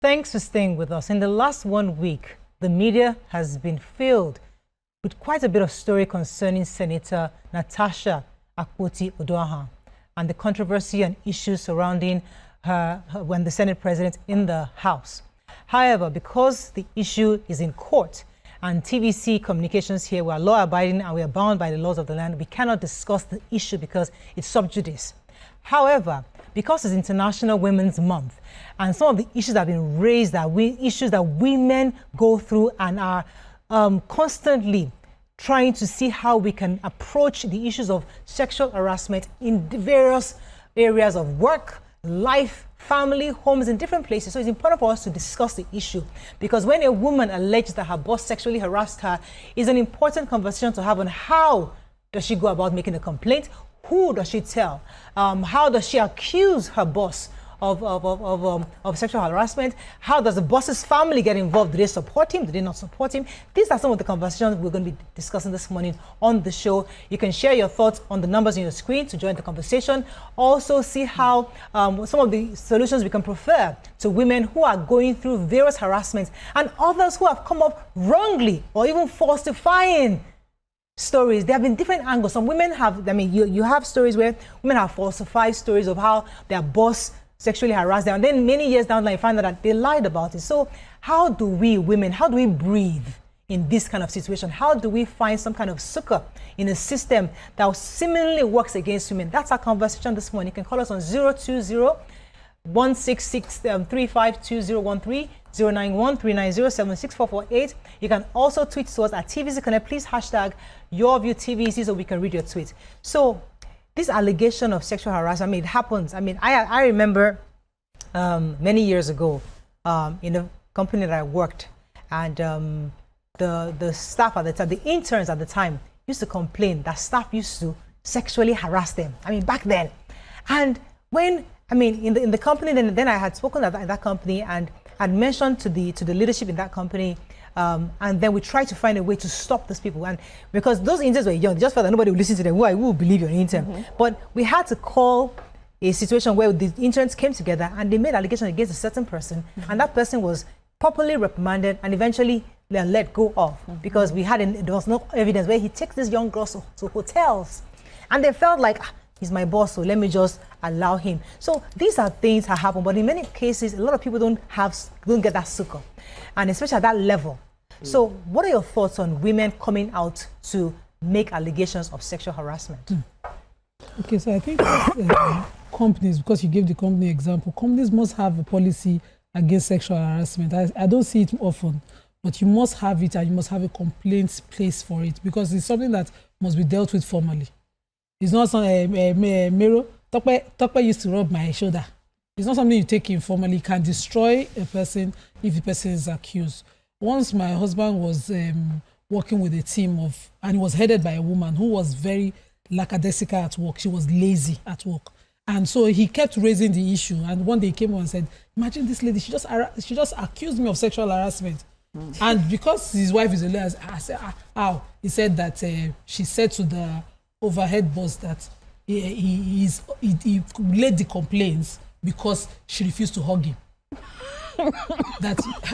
Thanks for staying with us. In the last 1 week, the media has been filled with quite a bit of story concerning Senator Natasha Akpoti-Uduaghan and the controversy and issues surrounding her when the Senate President in the House. However, because the issue is in court and TVC Communications here, we are law-abiding and we are bound by the laws of the land, we cannot discuss the issue because it's sub judice. However, because it's International Women's Month and some of the issues that have been raised, issues that women go through and are constantly trying to see how we can approach the issues of sexual harassment in various areas of work, life, family, homes, in different places. So it's important for us to discuss the issue, because when a woman alleges that her boss sexually harassed her, it's an important conversation to have on how does she go about making a complaint, who does she tell, how does she accuse her boss of sexual harassment, how does the boss's family get involved, do they support him, do they not support him? These are some of the conversations we're going to be discussing this morning on the show. You can share your thoughts on the numbers on your screen to join the conversation. Also see how some of the solutions we can prefer to women who are going through various harassments and others who have come up wrongly or even falsifying stories. There have been different angles. Some women have, you have stories where women have falsified stories of how their boss sexually harassed them, and then many years down the line, find out that they lied about it. So how do we women, how do we breathe in this kind of situation? How do we find some kind of succor in a system that seemingly works against women? That's our conversation this morning. You can call us on 020-166-352013, 091-390-76448. You can also tweet to us at TVC Connect. Please hashtag YourViewTVC so we can read your tweet. So this allegation of sexual harassment, it happens. I remember many years ago in a company that I worked, and the staff at the time, the interns at the time, used to complain that staff used to sexually harass them. Back then. And when, in the company, then I had spoken at that company and had mentioned to the leadership in that company, and then we tried to find a way to stop these people. And because those interns were young, they just felt that nobody would listen to them. Who would believe you're an intern? Mm-hmm. But we had to call a situation where the interns came together and they made allegations against a certain person, mm-hmm. and that person was properly reprimanded and eventually let go of, mm-hmm. because there was no evidence, where he takes these young girls to hotels, and they felt like, he's my boss, so let me just allow him. So these are things that happen, but in many cases, a lot of people don't get that succor, and especially at that level. So what are your thoughts on women coming out to make allegations of sexual harassment? Okay, so I think companies, because you gave the company example, companies must have a policy against sexual harassment. I don't see it often, but you must have it, and you must have a complaint place for it, because it's something that must be dealt with formally. It's not some mirror. Tope used to rub my shoulder. It's not something you take informally. It can destroy a person if the person is accused. Once my husband was working with a team and it was headed by a woman who was very lackadaisical at work. She was lazy at work. And so he kept raising the issue. And one day he came on and said, imagine this lady, she just accused me of sexual harassment. And because his wife is a lawyer, I said, how? He said that she said to the overhead boss that he laid the complaints because she refused to hug him.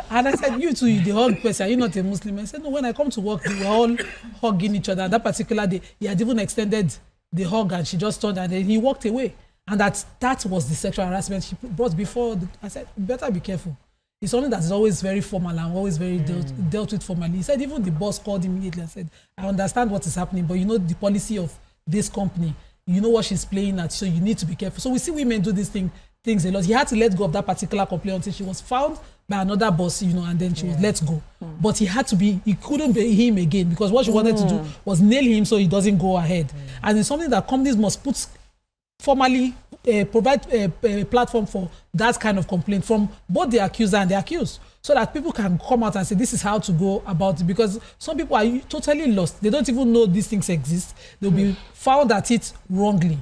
And I said, you too, the hug person, are you not a Muslim? I said, no, when I come to work, we were all hugging each other. And that particular day, he had even extended the hug, and she just turned and then he walked away. And that was the sexual harassment she brought before. I said, you better be careful. It's something that's always very formal and always very dealt with formally. He said even the boss called immediately and said, I understand what is happening, but you know the policy of this company, you know what she's playing at, so you need to be careful. So we see women do these things a lot. He had to let go of that particular complaint until she was found by another boss, and then she was let go. But he couldn't be him again, because what she wanted to do was nail him so he doesn't go ahead. And it's something that companies must put formally, provide a platform for that kind of complaint from both the accuser and the accused, so that people can come out and say, this is how to go about it. Because some people are totally lost. They don't even know these things exist. They'll be found at it wrongly.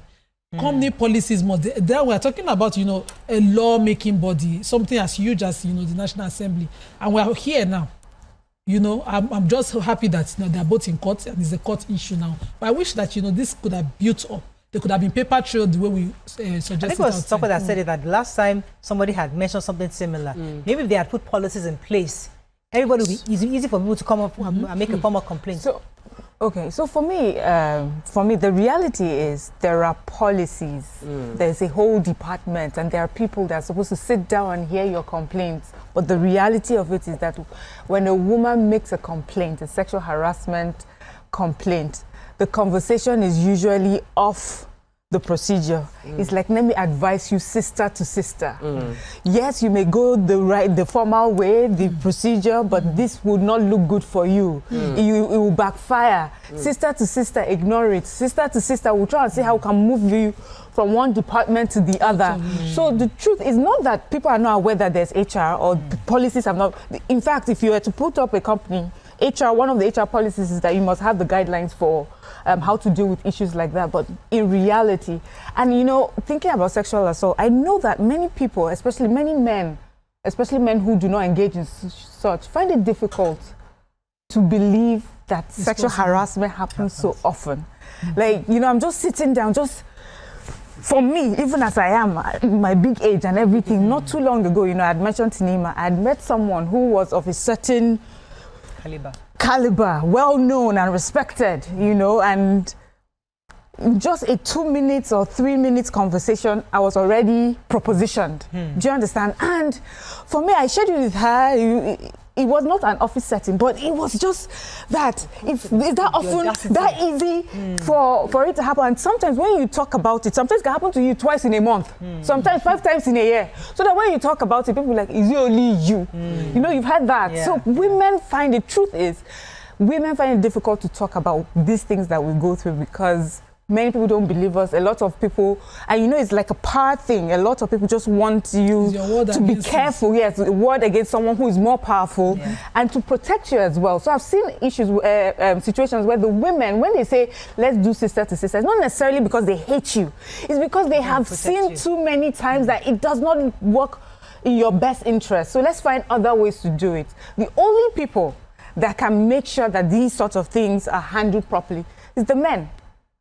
Company policies must. Then we're talking about, a law-making body, something as huge as, the National Assembly. And we're here now. I'm just happy that they're both in court and it's a court issue now. But I wish that, this could have built up. they could have been paper trailed the way we suggested. I think it was someone that said it, that last time somebody had mentioned something similar. Maybe if they had put policies in place, everybody would be easy for people to come up and make a formal complaint. So, okay, so for me, the reality is there are policies. There's a whole department, and there are people that are supposed to sit down and hear your complaints. But the reality of it is that when a woman makes a complaint, a sexual harassment complaint, the conversation is usually off the procedure. It's like, let me advise you sister to sister. Yes, you may go the formal way, the procedure, but this would not look good for you. It will backfire. Sister to sister, ignore it. Sister to sister, we'll try and see how we can move you from one department to the other. So the truth is not that people are not aware that there's HR or the policies have not. In fact, if you were to put up a company, HR, one of the HR policies is that you must have the guidelines for how to deal with issues like that. But in reality, and you know, thinking about sexual assault, I know that many people, especially many men, especially men who do not engage in such, find it difficult to believe that sexual harassment happens so often. Like, you know, I'm just sitting down, for me, even as I am, my big age and everything, not too long ago, you know, I had mentioned to Nyma, I had met someone who was of a certain caliber, well known and respected, you know, and just a 2 minutes or 3 minutes conversation, I was already propositioned. Do you understand? And for me, I shared it with her. It was not an office setting, but it was just that. It's that often that easy for it to happen. And sometimes when you talk about it, sometimes it can happen to you twice in a month, sometimes 5 times in a year. So that when you talk about it, people are like, is it only you? You know, you've had that. Yeah. So women find, the truth is, women find it difficult to talk about these things that we go through because many people don't believe us. A lot of people, and you know, it's like a power thing. A lot of people just want you to be careful. Yes, a word against someone who is more powerful, and to protect you as well. So I've seen issues, situations where the women, when they say, let's do sister to sister, it's not necessarily because they hate you. It's because they have seen too many times that it does not work in your best interest. So let's find other ways to do it. The only people that can make sure that these sorts of things are handled properly is the men.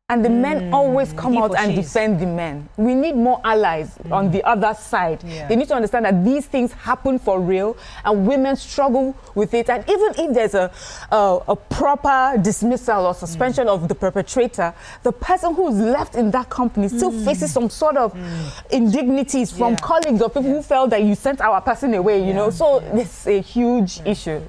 And the men always come out and defend the men. We need more allies on the other side. They need to understand that these things happen for real and women struggle with it. And even if there's a proper dismissal or suspension of the perpetrator, the person who's left in that company still faces some sort of indignities from colleagues or people who felt that you sent our person away, you know. So it's a huge issue.